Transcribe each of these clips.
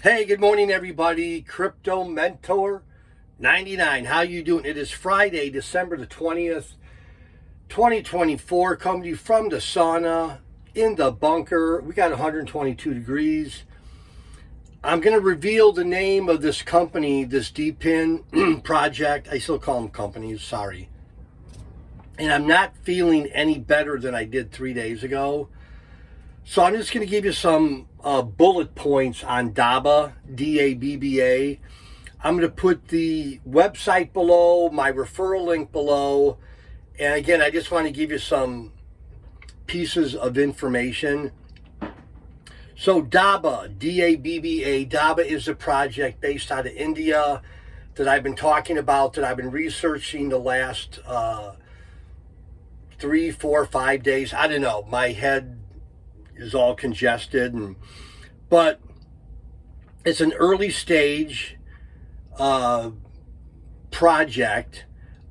Hey, good morning, everybody. Crypto Mentor 99. How you doing? It is Friday, December the 20th, 2024. Coming to you from the sauna in the bunker. We got 122 degrees. I'm going to reveal the name of this company, this DePin project. I still call them companies, sorry. And I'm not feeling any better than I did 3 days ago. So I'm just going to give you some bullet points on Dabba, D-A-B-B-A. I'm going to put the website below, my referral link below. And again, I just want to give you some pieces of information. So Dabba, D-A-B-B-A, Dabba is a project based out of India that I've been talking about, that I've been researching the last 3, 4, 5 days. I don't know. My head is all congested, but it's an early stage project.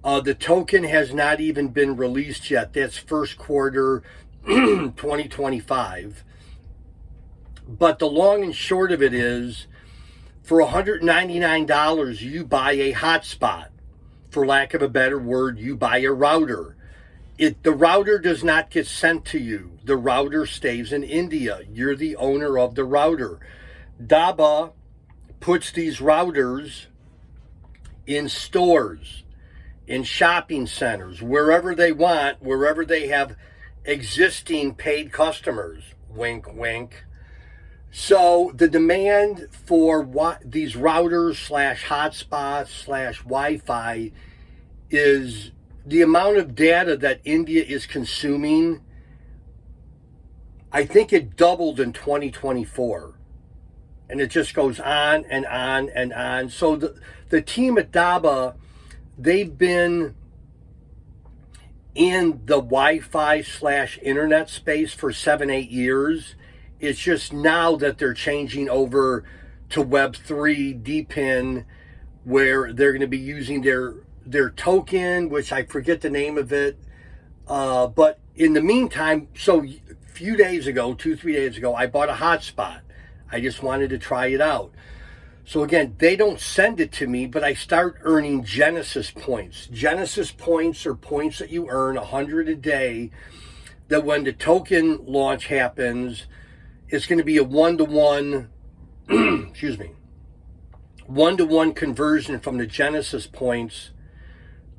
The token has not even been released yet. That's first quarter 2025. But the long and short of it is, for $199, you buy a hotspot. For lack of a better word, you buy a router. The router does not get sent to you. The router stays in India. You're the owner of the router. Dabba puts these routers in stores, in shopping centers, wherever they want, wherever they have existing paid customers. Wink, wink. So the demand for these routers slash hotspots slash Wi-Fi is the amount of data that India is consuming. I think it doubled in 2024. And it just goes on and on and on. So the team at Dabba, they've been in the Wi-Fi slash internet space for 7-8 years. It's just now that they're changing over to Web3 DePin, where they're going to be using their token, which I forget the name of it. But in the meantime, so a few days ago, 2-3 days ago, I bought a hotspot. I just wanted to try it out. So again, they don't send it to me, but I start earning Genesis points. Genesis points are points that you earn 100 a day, that when the token launch happens, it's going to be a one-to-one, excuse me, one-to-one conversion from the Genesis points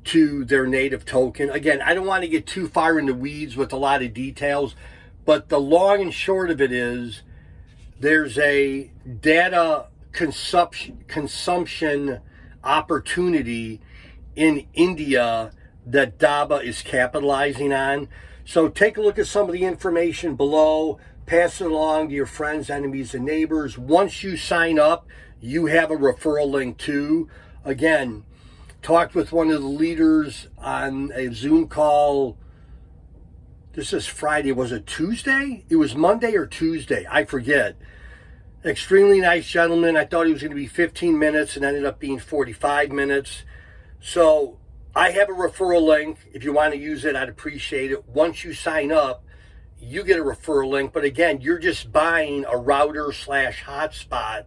to their native token. Again, I don't want to get too far in the weeds with a lot of details, but the long and short of it is, there's a data consumption opportunity in India that Dabba is capitalizing on. So take a look at some of the information below. Pass it along to your friends, enemies, and neighbors. Once you sign up, you have a referral link too. Again, talked with one of the leaders on a Zoom call. This is Friday. Was it Tuesday? It was Monday or Tuesday. I forget. Extremely nice gentleman. I thought he was going to be 15 minutes and ended up being 45 minutes. So I have a referral link. If you want to use it, I'd appreciate it. Once you sign up, you get a referral link. But again, you're just buying a router slash hotspot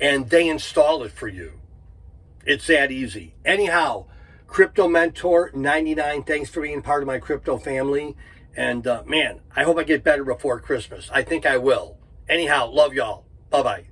and they install it for you. It's that easy. Anyhow, Crypto Mentor 99. Thanks for being part of my crypto family. And man, I hope I get better before Christmas. I think I will. Anyhow, love y'all. Bye-bye.